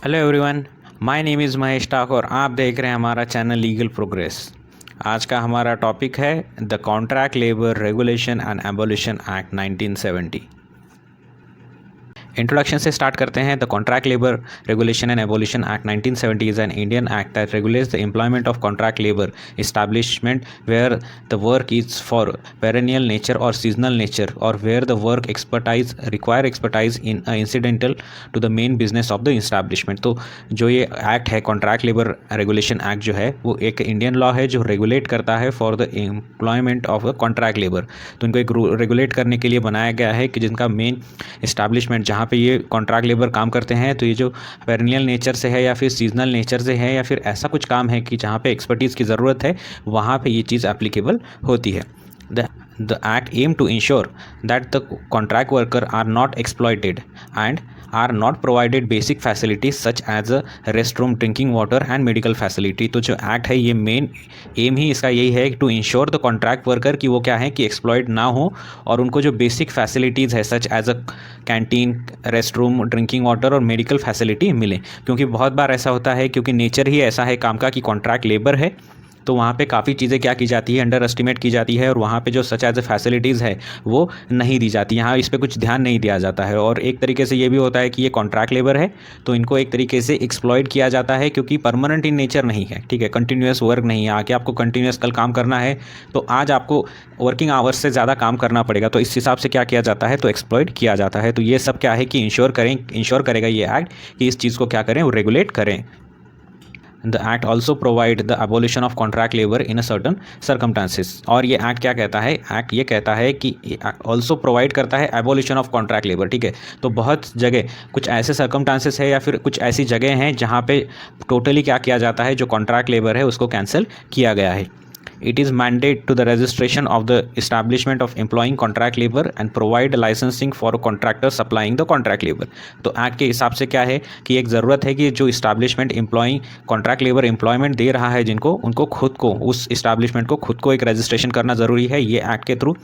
Hello everyone, my name is Mahesh Thakur. आप देख रहे हैं हमारा चैनल लीगल प्रोग्रेस। आज का हमारा टॉपिक है the contract labour regulation and abolition act 1970। Introduction से स्टार्ट करते हैं। The contract labour regulation and abolition act 1970 is an Indian act that regulates the employment of contract labour establishment where the work is for perennial nature और seasonal nature और where the work expertise require expertise in incidental to the main business of the establishment. तो जो ये act है contract labour regulation act जो है वो एक इंडियन लॉ है जो रेगुलेट करता है for the employment of the contract labour. तो इनको एक रेगुलेट करने के लिए बनाया गया है कि जिनका मेन इस्टेब्लिशमेंट जहाँ पे ये कॉन्ट्रैक्ट लेबर काम करते हैं, तो ये जो पेरेनियल नेचर से है या फिर सीजनल नेचर से है या फिर ऐसा कुछ काम है कि जहाँ पे एक्सपर्टीज़ की ज़रूरत है, वहाँ पे ये चीज़ एप्लीकेबल होती है। The act aim to ensure that the contract worker are not exploited and are not provided basic facilities such as a restroom, drinking water and medical facility। तो जो एक्ट है ये मेन एम ही इसका यही है to ensure the contract worker कि वो क्या है कि एक्सप्लॉइट ना हो और उनको जो बेसिक फैसिलिटीज़ है such as a canteen, rest room, drinking water और मेडिकल फैसिलिटी मिले। क्योंकि बहुत बार ऐसा होता है क्योंकि नेचर ही ऐसा है काम का कि कॉन्ट्रैक्ट लेबर है, तो वहाँ पे काफ़ी चीज़ें क्या की जाती है, अंडर एस्टिमेट की जाती है और वहाँ पे जो सच एज ए फैसिलिटीज़ है वो नहीं दी जाती। यहाँ इस पे कुछ ध्यान नहीं दिया जाता है। और एक तरीके से ये भी होता है कि ये कॉन्ट्रैक्ट लेबर है तो इनको एक तरीके से एक्सप्लॉइट किया जाता है क्योंकि परमानेंट इन नेचर नहीं है। ठीक है, कंटिन्यूस वर्क नहीं है। आके आपको कंटिन्यूस कल काम करना है तो आज आपको वर्किंग आवर्स से ज़्यादा काम करना पड़ेगा, तो इस हिसाब से क्या किया जाता है, तो एक्सप्लॉइट किया जाता है। तो ये सब क्या है कि इंश्योर करेगा ये एक्ट कि इस चीज़ को क्या करें, वो रेगुलेट करें। The act also provide the abolition of contract labor in a certain circumstances। और ये एक्ट क्या कहता है, एक्ट ये कहता है कि ऑल्सो प्रोवाइड करता है एबोलिशन ऑफ कॉन्ट्रैक्ट लेबर। ठीक है, तो बहुत जगह कुछ ऐसे सर्कमस्टांसेस है या फिर कुछ ऐसी जगह हैं जहाँ पे टोटली क्या किया जाता है, जो कॉन्ट्रैक्ट लेबर है उसको कैंसिल किया गया है। It is mandate to the registration of the establishment of employing contract labor and provide licensing for a contractor supplying the contract labor। तो एक्ट के हिसाब से क्या है कि एक ज़रूरत है कि जो establishment employing contract labour employment दे रहा है जिनको, उनको खुद को उस इस्टेब्लिशमेंट को खुद को एक रजिस्ट्रेशन करना ज़रूरी है ये एक्ट के थ्रू।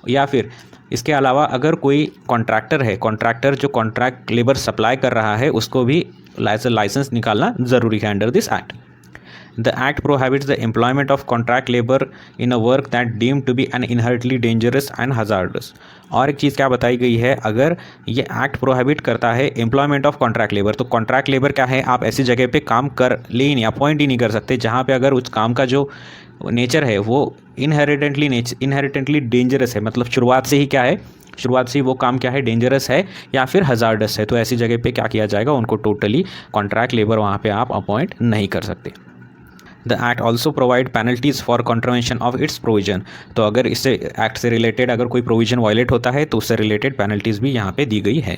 या फिर इसके अलावा अगर कोई कॉन्ट्रैक्टर है, कॉन्ट्रैक्टर जो कॉन्ट्रैक्ट लेबर सप्लाई कर रहा है उसको भी लाइसेंस निकालना ज़रूरी है under this act. The act prohibits the employment of contract labor in a work that deemed to be an inherently dangerous and hazardous। और एक चीज़ क्या बताई गई है, अगर ये एक्ट प्रोहिबिट करता है एम्प्लॉयमेंट ऑफ कॉन्ट्रैक्ट लेबर, तो कॉन्ट्रैक्ट लेबर क्या है, आप ऐसी जगह पे काम कर ले ही नहीं, अपॉइंट ही नहीं कर सकते जहाँ पे अगर उस काम का जो नेचर है वो इनहेरिटेंटली डेंजरस है। मतलब शुरुआत से ही क्या है, शुरुआत से ही वो काम क्या है, डेंजरस है या फिर हजार्डस है। तो ऐसी जगह पे क्या किया जाएगा, उनको टोटली कॉन्ट्रैक्ट लेबर वहाँ पे आप अपॉइंट नहीं कर सकते। The act also provide penalties for contravention of its provision. तो अगर इससे एक्ट से रिलेटेड अगर कोई प्रोविजन वायलेट होता है तो उससे रिलेटेड पेनल्टीज़ भी यहाँ पे दी गई है।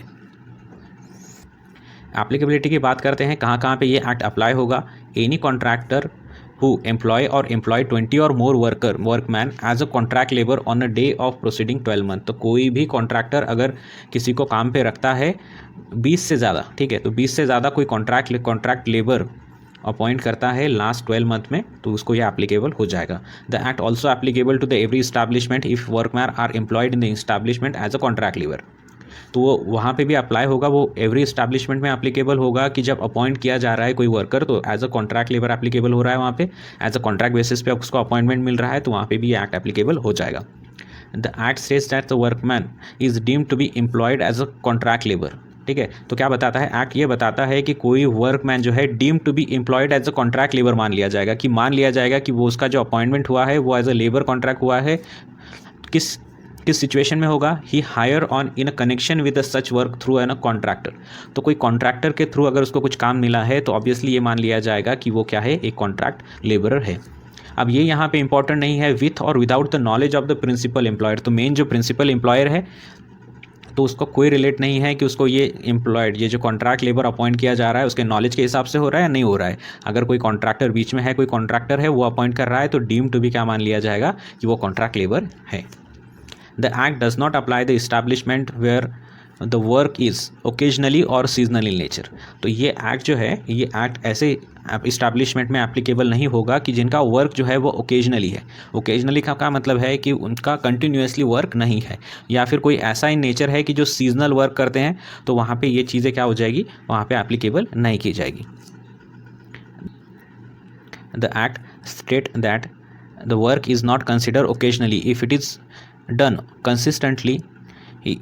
एप्लीकेबिलिटी की बात करते हैं, कहाँ कहाँ पे ये एक्ट अप्लाई होगा। Any contractor who employ or employ 20 or more workman as a contract labor on a day of proceeding 12 month। तो कोई भी कॉन्ट्रैक्टर अगर किसी को काम पे रखता है 20 से ज़्यादा, ठीक है, तो 20 से ज़्यादा कोई कॉन्ट्रैक्ट लेबर अपॉइंट करता है लास्ट 12 मंथ में, तो उसको ये एप्लीकेबल हो जाएगा। The act also applicable to the every establishment if workman are employed in the establishment as a contract labour. तो वो वहाँ पे भी अप्लाई होगा, वो एवरी इस्टेब्लिशमेंट में एप्लीकेबल होगा कि जब अपॉइंट किया जा रहा है कोई वर्कर तो as a contract labour applicable हो रहा है, वहाँ पे एज अ कॉन्ट्रैक्ट बेसिस पे उसको अपॉइंटमेंट मिल रहा है, तो वहाँ पे भी एक्ट एप्लीकेबल हो जाएगा। The act says that the workman is deemed to be employed as a contract labour. ठीक है, तो क्या बताता है एक्ट, ये बताता है कि कोई वर्कमैन जो है deemed to be employed as a contract labour मान लिया जाएगा, कि मान लिया जाएगा कि वो उसका जो अपॉइंटमेंट हुआ है वो एज अ लेबर कॉन्ट्रैक्ट हुआ है। किस सिचुएशन में होगा, he hire on in a connection with such work through an a contractor. तो कोई कॉन्ट्रैक्टर के थ्रू अगर उसको कुछ काम मिला है तो ऑब्वियसली ये मान लिया जाएगा कि वो क्या है, एक कॉन्ट्रैक्ट लेबरर है। अब ये यहाँ पे इंपॉर्टेंट नहीं है विथ और without the knowledge of the principal employer. तो मेन जो प्रिंसिपल एम्प्लॉयर है तो उसको कोई रिलेट नहीं है कि उसको ये एम्प्लॉयड, ये जो कॉन्ट्रैक्ट लेबर अपॉइंट किया जा रहा है उसके नॉलेज के हिसाब से हो रहा है या नहीं हो रहा है। अगर कोई कॉन्ट्रैक्टर बीच में है, कोई कॉन्ट्रैक्टर है वो अपॉइंट कर रहा है तो डीम टू बी क्या मान लिया जाएगा कि वो कॉन्ट्रैक्ट लेबर है। The act does not apply the establishment where the work is occasionally और सीजनल इन नेचर। तो ये एक्ट जो है, ये एक्ट ऐसे इस्टेब्लिशमेंट में एप्लीकेबल नहीं होगा कि जिनका वर्क जो है वो ओकेजनली है। ओकेजनली का क्या मतलब है कि उनका कंटिन्यूसली वर्क नहीं है, या फिर कोई ऐसा इन नेचर है कि जो सीजनल वर्क करते हैं, तो वहाँ पे ये चीज़ें क्या हो जाएगी, वहाँ पे एप्लीकेबल नहीं की जाएगी। The act state that the work is not consider occasionally if it is done consistently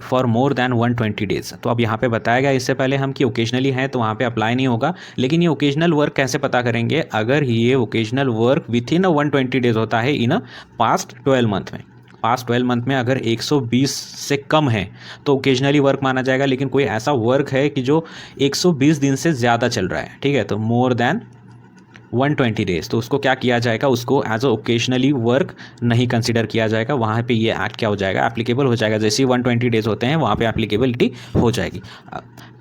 for more than 120 days. तो अब यहाँ पे बताया गया इससे पहले हम कि ओकेजनली है तो वहाँ पे अप्लाई नहीं होगा, लेकिन ये ओकेजनल वर्क कैसे पता करेंगे, अगर ये occasional work with in 120 days होता है इन पास्ट 12 मंथ में। पास्ट 12 मंथ में अगर 120 से कम है तो ओकेजनली वर्क माना जाएगा, लेकिन कोई ऐसा वर्क है कि जो 120 दिन से ज़्यादा चल रहा है, ठीक है, तो मोर दैन 120 डेज़, तो उसको क्या किया जाएगा, उसको एज अ ओकेजनली वर्क नहीं कंसिडर किया जाएगा। वहाँ पे ये एक्ट क्या हो जाएगा, एप्लीकेबल हो जाएगा। जैसे ही 120 डेज़ होते हैं वहाँ पे एप्लीकेबिलिटी हो जाएगी।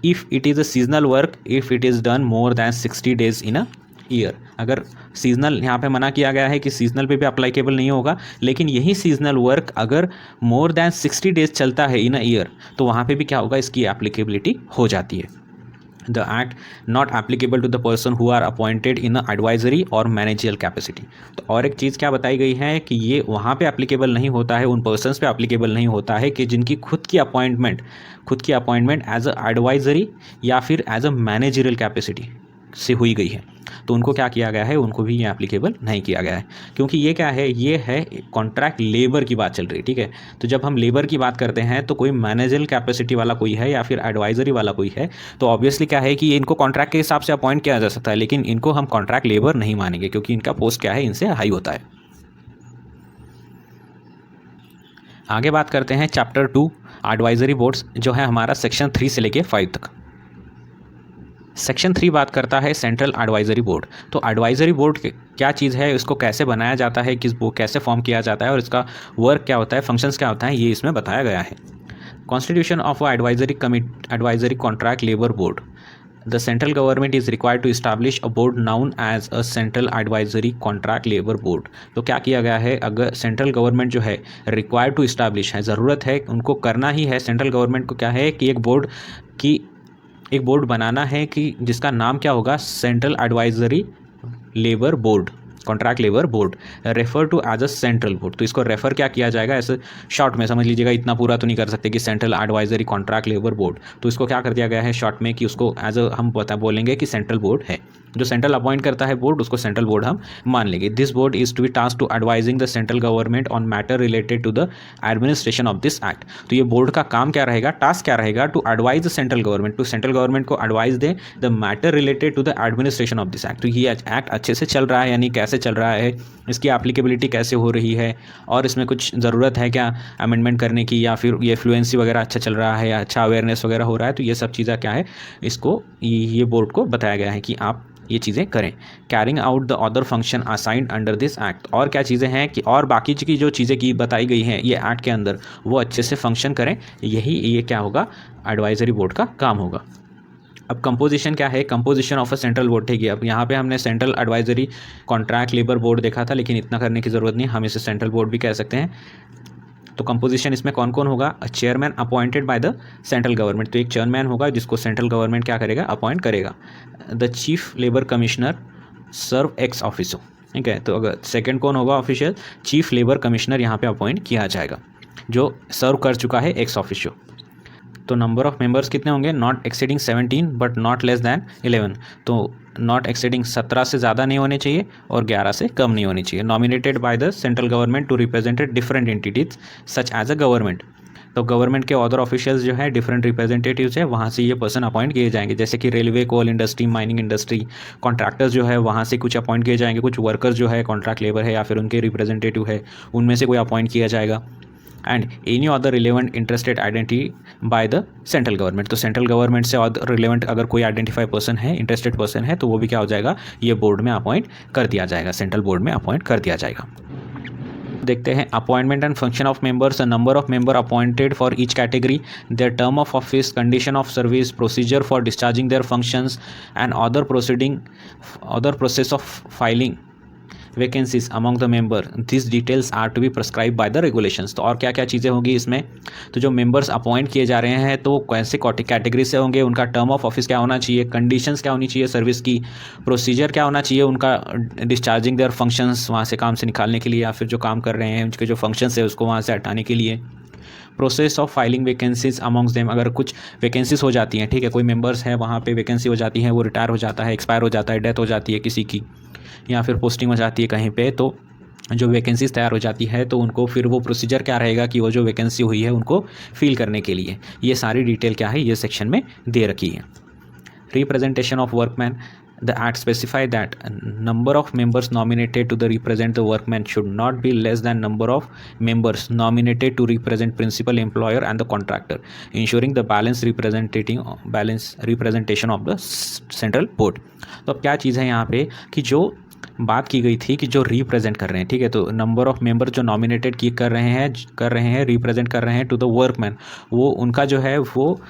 If it is a seasonal work, if it is done more than 60 days in a year. अगर सीजनल यहाँ पे मना किया गया है कि सीजनल पे भी अप्लीकेबल नहीं होगा, लेकिन यही सीजनल वर्क अगर मोर दैन 60 डेज़ चलता है इन अ ईयर, तो वहाँ पे भी क्या होगा, इसकी एप्लीकेबिलिटी हो जाती है। The act not applicable to the person who are appointed in a advisory और मैनेजियल कैपेसिटी। तो और एक चीज़ क्या बताई गई है कि ये वहाँ पे एप्लीकेबल नहीं होता है, उन पर्सनस पे एप्लीकेबल नहीं होता है कि जिनकी खुद की अपॉइंटमेंट एज अ एडवाइजरी या फिर एज अ मैनेजरियल कैपेसिटी से हुई गई है, तो उनको क्या किया गया है, उनको भी ये एप्लीकेबल नहीं किया गया है। क्योंकि ये क्या है, ये है कॉन्ट्रैक्ट लेबर की बात चल रही है, ठीक है। तो जब हम लेबर की बात करते हैं तो कोई मैनेजरियल कैपेसिटी वाला कोई है या फिर एडवाइजरी वाला कोई है, तो ऑब्वियसली क्या है कि इनको कॉन्ट्रैक्ट के हिसाब से अपॉइंट किया जा सकता है, लेकिन इनको हम कॉन्ट्रैक्ट लेबर नहीं मानेंगे क्योंकि इनका पोस्ट क्या है, इनसे हाई होता है। आगे बात करते हैं चैप्टर 2 एडवाइजरी बोर्ड्स, जो है हमारा सेक्शन 3 से लेके 5 तक। सेक्शन 3 बात करता है सेंट्रल एडवाइजरी बोर्ड। तो एडवाइजरी बोर्ड क्या चीज़ है, इसको कैसे बनाया जाता है, किस वो कैसे फॉर्म किया जाता है और इसका वर्क क्या होता है, फंक्शंस क्या होता है, ये इसमें बताया गया है। Constitution of advisory contract labour board. The central government is required to establish a board known as a central advisory contract labour board. तो क्या किया गया है, अगर सेंट्रल गवर्नमेंट जो है रिक्वायर्ड टू इस्टैब्लिश है, ज़रूरत है, उनको करना ही है, सेंट्रल गवर्नमेंट को क्या है कि एक बोर्ड बनाना है कि जिसका नाम क्या होगा, central advisory labour board, contract labour board, refer to as a central board. तो इसको रेफर क्या किया जाएगा, ऐसे शॉर्ट में समझ लीजिएगा, इतना पूरा तो नहीं कर सकते कि central advisory contract labour board, तो इसको क्या कर दिया गया है शॉर्ट में कि उसको एज अ हम बोलेंगे कि सेंट्रल बोर्ड है। जो सेंट्रल अपॉइंट करता है बोर्ड, उसको सेंट्रल बोर्ड हम मान लेंगे। This board is to be task to advising the central government on matter related to the administration of this act. तो ये बोर्ड का काम क्या रहेगा, टास्क क्या रहेगा, to advise the central government, to central government को एडवाइस दे the matter related to the administration of this act. तो ये एक्ट अच्छे से चल रहा है, यानी कैसे चल रहा है, इसकी एप्लीकेबिलिटी कैसे हो रही है, और इसमें कुछ ज़रूरत है क्या अमेंडमेंट करने की, या फिर ये फ्लुएंसी वगैरह अच्छा चल रहा है या अच्छा अवेयरनेस वगैरह हो रहा है। तो ये सब चीज़ें क्या है, इसको ये बोर्ड को बताया गया है कि आप ये चीज़ें करें। Carrying out the other function assigned under this act. और क्या चीज़ें हैं कि और बाकी की जो चीज़ें की बताई गई हैं ये एक्ट के अंदर, वो अच्छे से फंक्शन करें, यही ये क्या होगा, एडवाइजरी बोर्ड का काम होगा। अब कंपोजिशन क्या है, composition of a central board, ठीक है। अब यहाँ पे हमने central advisory contract labour board देखा था, लेकिन इतना करने की ज़रूरत नहीं, हम इसे सेंट्रल बोर्ड भी कह सकते हैं। तो कंपोजिशन इसमें कौन कौन होगा, chairman appointed by the central government. तो एक चेयरमैन होगा जिसको सेंट्रल गवर्नमेंट क्या करेगा, अपॉइंट करेगा। The chief labour commissioner serve ex officio, ठीक है। तो अगर सेकंड कौन होगा ऑफिशियल, चीफ लेबर कमिश्नर यहाँ पे अपॉइंट किया जाएगा जो सर्व कर चुका है एक्स ऑफिशियो। तो नंबर ऑफ मेंबर्स कितने होंगे, not exceeding 17 but not less than 11। तो नॉट एक्सीडिंग 17 से ज़्यादा नहीं होने चाहिए और 11 से कम नहीं होनी चाहिए। Nominated by the central government to represent different entities such as a government. तो गवर्नमेंट के अदर ऑफिशियल्स जो है, डिफरेंट रिप्रेजेंटेटिव्स है, वहाँ से ये पर्सन अपॉइंट किए जाएंगे। जैसे कि railway, coal industry, mining industry, contractors जो है वहाँ से कुछ अपॉइंट किए जाएंगे, कुछ वर्कर्स जो है कॉन्ट्रैक्ट लेबर है या फिर उनके रिप्रेजेंटेटिव है, उनमें से कोई अपॉइंट किया जाएगा। And any other relevant interested identity bye the central government. तो सेंट्रल गवर्नमेंट से रिलेवेंट अगर कोई आइडेंटिफाई पर्सन है, इंटरेस्टेड पर्सन है, तो वो भी क्या हो जाएगा, ये बोर्ड में अपॉइंट कर दिया जाएगा, सेंट्रल बोर्ड में अपॉइंट कर दिया जाएगा। देखते हैं appointment and function of members, number of member appointed for each category, their term of office, condition of service, procedure for discharging their functions and other process of filing vacancies among the member, this details are to be prescribe by the regulations. तो और क्या क्या चीज़ें होंगी इसमें, तो जो members appoint किए जा रहे हैं तो कैसे कैटेगरी से होंगे, उनका टर्म ऑफ ऑफिस क्या होना चाहिए, कंडीशंस क्या होनी चाहिए सर्विस की, प्रोसीजर क्या होना चाहिए उनका डिस्चार्जिंग देयर फंक्शंस, वहाँ से काम से निकालने के लिए या फिर जो काम कर रहे हैं उनके जो फंक्शंस है उसको वहाँ से हटाने के लिए, process of filing vacancies amongst them, अगर कुछ वैकेंसीज हो जाती हैं, ठीक है, कोई मेंबर्स है वहाँ पे वैकेंसी हो जाती है, वो रिटायर हो जाता है, एक्सपायर हो जाता है, डेथ हो जाती है किसी की, या फिर पोस्टिंग हो जाती है कहीं पे, तो जो वैकेंसीज तैयार हो जाती है तो उनको फिर वो प्रोसीजर क्या रहेगा कि वो जो वैकेंसी हुई है उनको फिल करने के लिए, ये सारी डिटेल क्या है ये सेक्शन में दे रखी है। Representation of workman, the act specify that number of members nominated to the represent the workman should not be less than number of members nominated to represent principal employer and the contractor, ensuring the balance representation of the central board। तो अब क्या चीज़ है यहाँ पे कि जो बात की गई थी कि जो रिप्रेजेंट कर रहे हैं, ठीक है, तो नंबर ऑफ मेंबर जो नॉमिनेटेड कर रहे हैं रिप्रेजेंट कर रहे हैं टू द वर्कमैन, वो उनका जो है वो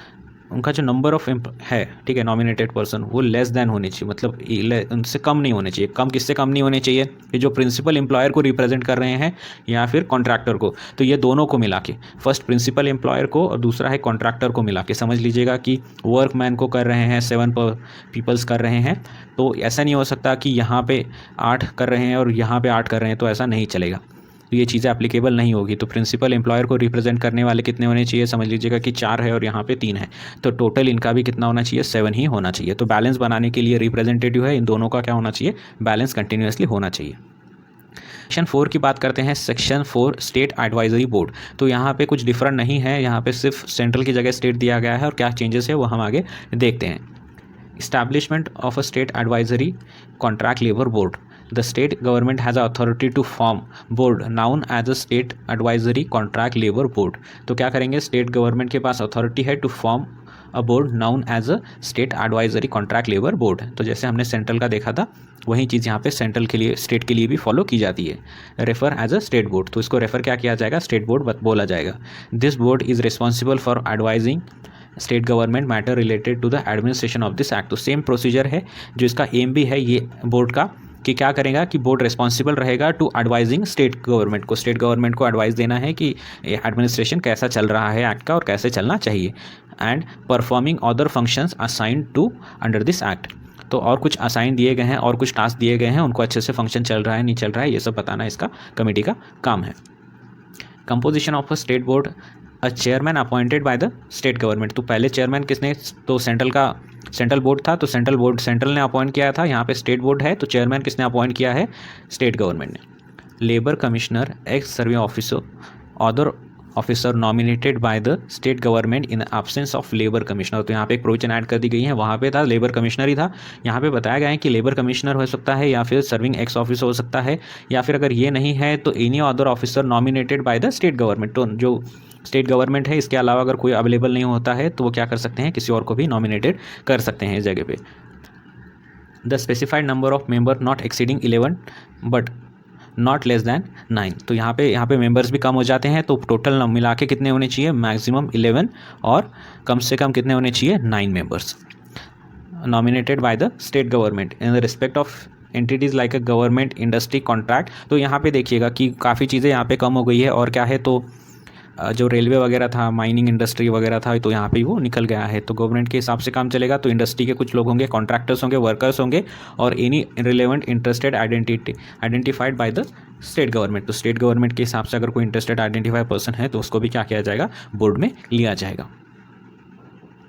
उनका जो नंबर ऑफ है, ठीक है, नॉमिनेटेड पर्सन वो लेस देन होने चाहिए, मतलब उनसे कम नहीं होने चाहिए। कम किससे कम नहीं होने चाहिए, कि जो प्रिंसिपल एम्प्लॉयर को रिप्रेजेंट कर रहे हैं या फिर कॉन्ट्रैक्टर को, तो ये दोनों को मिला के, फर्स्ट प्रिंसिपल एम्प्लॉयर को और दूसरा है कॉन्ट्रैक्टर को मिला के समझ लीजिएगा कि वर्कमैन को कर रहे हैं 7 पीपल्स कर रहे हैं, तो ऐसा नहीं हो सकता कि यहाँ पे 8 कर रहे हैं और यहाँ पे 8 कर रहे हैं, तो ऐसा नहीं चलेगा, तो ये चीज़ें एप्लीकेबल नहीं होगी। तो प्रिंसिपल एम्प्लॉयर को रिप्रेजेंट करने वाले कितने होने चाहिए, समझ लीजिएगा कि 4 है और यहाँ पे 3 है, तो टोटल इनका भी कितना होना चाहिए, 7 ही होना चाहिए। तो बैलेंस बनाने के लिए रिप्रेजेंटेटिव है, इन दोनों का क्या होना चाहिए, बैलेंस कंटिन्यूसली होना चाहिए। सेक्शन 4 की बात करते हैं। सेक्शन 4 स्टेट एडवाइजरी बोर्ड, तो यहाँ पे कुछ डिफरेंट नहीं है, यहाँ पे सिर्फ सेंट्रल की जगह स्टेट दिया गया है और क्या चेंजेस है वो हम आगे देखते हैं। Establishment of a state advisory contract labor board. The state government has authority to form board known as a state advisory contract labor board. तो क्या करेंगे, स्टेट गवर्नमेंट के पास अथॉरिटी है to form a board known as a state advisory contract labour board. तो जैसे हमने central का देखा था वही चीज़ यहाँ पे सेंट्रल के लिए, स्टेट के लिए भी फॉलो की जाती है। Refer as a state board, तो इसको रेफर क्या किया जाएगा, स्टेट बोर्ड बोला जाएगा। This board is responsible for advising state government matter related to the administration of this act. तो सेम प्रोसीजर है, जो इसका एम भी है ये बोर्ड का, कि क्या करेगा कि बोर्ड रिस्पॉन्सिबल रहेगा टू एडवाइजिंग स्टेट गवर्नमेंट को, स्टेट गवर्नमेंट को एडवाइस देना है कि एडमिनिस्ट्रेशन कैसा चल रहा है एक्ट का और कैसे चलना चाहिए, and performing other functions assigned to under this act. तो और कुछ असाइन दिए गए हैं और कुछ टास्क दिए गए हैं, उनको अच्छे से फंक्शन चल रहा है नहीं चल रहा है ये सब बताना इसका कमेटी का काम है। Composition of a state board, a chairman appointed by the state government. तो पहले चेयरमैन किसने, तो सेंट्रल बोर्ड था, तो सेंट्रल ने अपॉइंट किया था, यहाँ पे स्टेट बोर्ड है तो चेयरमैन किसने अपॉइंट किया है, स्टेट गवर्नमेंट ने। Labour commissioner, x serving officer, other officer nominated by the state government in absence of labour commissioner. तो यहाँ पे एक प्रोविजन ऐड कर दी गई है, वहाँ पे था लेबर कमिश्नर ही था, यहाँ पे बताया गया है कि लेबर कमिश्नर हो सकता है या फिर सर्विंग एक्स ऑफिसर हो सकता है, या फिर अगर ये नहीं है तो any other officer nominated by the state government. तो जो स्टेट गवर्नमेंट है इसके अलावा अगर कोई अवेलेबल नहीं होता है तो वो क्या कर सकते हैं, किसी और को भी नॉमिनेटेड कर सकते हैं इस जगह पे। The specified number of member not exceeding 11 but not less than 9। तो यहाँ पे मेंबर्स भी कम हो जाते हैं, तो टोटल मिला के कितने होने चाहिए, मैक्सिमम 11 और कम से कम कितने होने चाहिए, 9 members nominated by the state government in the respect of entities like a government industry contract. तो यहाँ पे देखिएगा कि काफ़ी चीज़ें यहाँ पे कम हो गई है, और क्या है तो जो रेलवे वगैरह था, माइनिंग इंडस्ट्री वगैरह था, तो यहाँ पे वो निकल गया है। तो गवर्नमेंट के हिसाब से काम चलेगा, तो इंडस्ट्री के कुछ लोग होंगे, कॉन्ट्रैक्टर्स होंगे, वर्कर्स होंगे, और any relevant interested identified by the state government. तो स्टेट गवर्नमेंट के हिसाब से अगर कोई इंटरेस्टेड आइडेंटिफाइड पर्सन है तो उसको भी क्या किया जाएगा, बोर्ड में लिया जाएगा।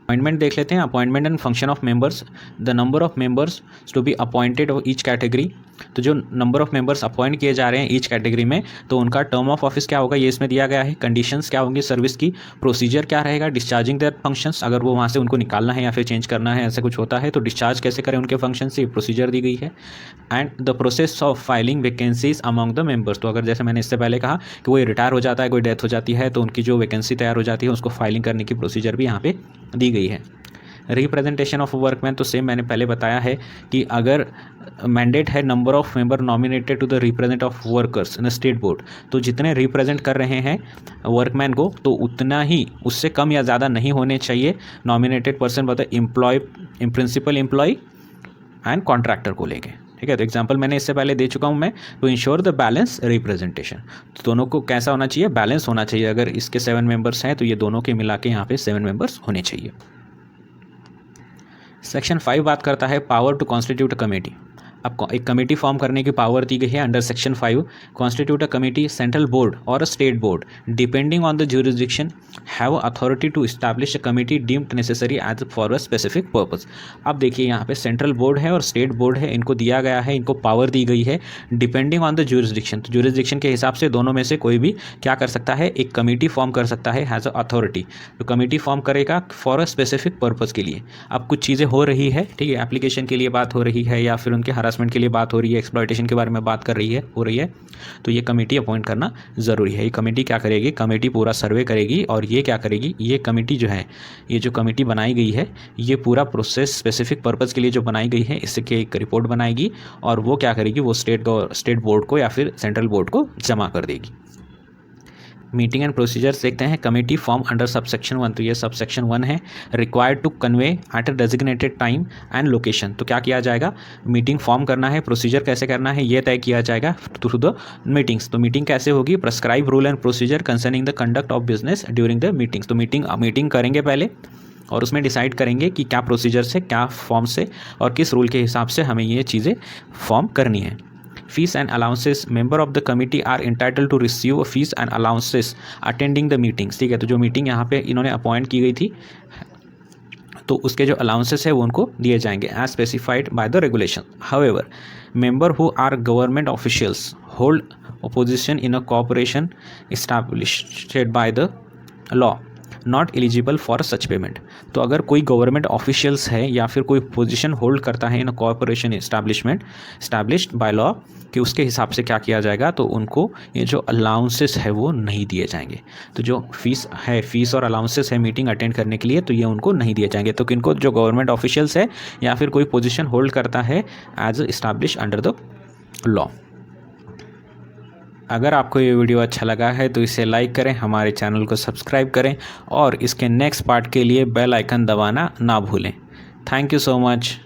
अपॉइंटमेंट देख लेते हैं। Appointment and function of members, the number of members to be appointed of each category. तो जो नंबर ऑफ मेंबर्स अपॉइंट किए जा रहे हैं ईच कैटेगरी में, तो उनका टर्म ऑफ ऑफिस क्या होगा ये इसमें दिया गया है, कंडीशंस क्या होंगी सर्विस की, प्रोसीजर क्या रहेगा, डिस्चार्जिंग देयर फंक्शंस, अगर वो वहाँ से उनको निकालना है या फिर चेंज करना है ऐसा कुछ होता है तो डिस्चार्ज कैसे करें उनके फंक्शन से, प्रोसीजर दी गई है। And the process of filing vacancies among the members. तो अगर जैसे मैंने इससे पहले कहा कि कोई रिटायर हो जाता है, कोई डेथ हो जाती है, तो उनकी जो वैकेंसी तैयार हो जाती है उसको फाइलिंग करने की प्रोसीजर भी यहाँ पे दी गई है। रिप्रेजेंटेशन ऑफ वर्कमैन, तो सेम मैंने पहले बताया है कि अगर मैंडेट है number of member nominated to the represent of workers in state board, तो जितने रिप्रेजेंट कर रहे हैं वर्कमैन को तो उतना ही, उससे कम या ज़्यादा नहीं होने चाहिए नॉमिनेटेड पर्सन, बताए प्रिंसिपल एम्प्लॉय एंड कॉन्ट्रैक्टर को लेके, ठीक है। तो एग्जांपल मैंने इससे पहले दे चुका हूँ मैं, to ensure the balance representation. तो दोनों को कैसा होना चाहिए, बैलेंस होना चाहिए। अगर इसके 7 मेंबर्स हैं तो ये दोनों के मिला के यहाँ पे 7 मेंबर्स होने चाहिए। सेक्शन 5 बात करता है power to constitute a committee. अब एक कमेटी फॉर्म करने की पावर दी गई है under section 5। Constitute a committee, central board और a state board depending on the jurisdiction have authority to establish a committee deemed necessary as for a specific purpose. अब देखिए यहाँ पे सेंट्रल बोर्ड है और स्टेट बोर्ड है, इनको दिया गया है, इनको पावर दी गई है डिपेंडिंग ऑन द ज्यूरिसडिक्शन। तो ज्यूरिसडिक्शन के हिसाब से दोनों में से कोई भी क्या कर सकता है, एक कमेटी फॉर्म कर सकता है हैज़ अ अथॉरिटी। तो कमेटी फॉर्म करेगा फॉर अ स्पेसिफिक पर्पज़ के लिए। अब कुछ चीज़ें हो रही है, ठीक है, एप्लीकेशन के लिए बात हो रही है या फिर उनके हरासमेंट के लिए बात हो रही है, एक्सप्लॉयटेशन के बारे में बात हो रही है, तो ये कमेटी अपॉइंट करना ज़रूरी है। ये कमेटी क्या करेगी, कमेटी पूरा सर्वे करेगी और ये क्या करेगी, ये कमेटी जो है, ये जो कमेटी बनाई गई है, ये पूरा प्रोसेस स्पेसिफिक पर्पज़ के लिए जो बनाई गई है, इसके एक रिपोर्ट बनाएगी और वो क्या करेगी, वो स्टेट बोर्ड को या फिर सेंट्रल बोर्ड को जमा कर देगी। मीटिंग एंड प्रोसीजर्स देखते हैं। कमेटी फॉर्म अंडर सबसेक्शन 1, तो ये सबसेक्शन 1 है। Required to convey at a designated time and location. तो क्या किया जाएगा, मीटिंग फॉर्म करना है, प्रोसीजर कैसे करना है ये तय किया जाएगा थ्रू द मीटिंग्स। तो मीटिंग कैसे होगी, prescribe rule and procedure concerning the conduct of business during the meetings. तो मीटिंग करेंगे पहले और उसमें डिसाइड करेंगे कि क्या प्रोसीजर से, क्या फॉर्म से और किस रूल के हिसाब से हमें ये चीज़ें फॉर्म करनी है। Fees and allowances, member of the committee are entitled to receive fees and allowances attending the meetings। ठीक है, तो जो मीटिंग यहाँ पे इन्होंने अपॉइंट की गई थी तो उसके जो अलाउंसेस है वो उनको दिए जाएंगे as specified by the regulation. However, member who are government officials hold position in a corporation established by the law not eligible for such payment. तो अगर कोई गवर्नमेंट ऑफिशियल्स है या फिर कोई पोजीशन होल्ड करता है in a corporation established by law, कि उसके हिसाब से क्या किया जाएगा, तो उनको ये जो अलाउंसेस है वो नहीं दिए जाएंगे। तो जो फीस और अलाउंसेस है मीटिंग अटेंड करने के लिए, तो ये उनको नहीं दिए जाएंगे। तो किनको, जो गवर्नमेंट ऑफिशियल्स है या फिर कोई पोजीशन होल्ड करता है as establish under the law. अगर आपको ये वीडियो अच्छा लगा है तो इसे लाइक करें, हमारे चैनल को सब्सक्राइब करें और इसके नेक्स्ट पार्ट के लिए बेल आइकन दबाना ना भूलें। Thank you so much.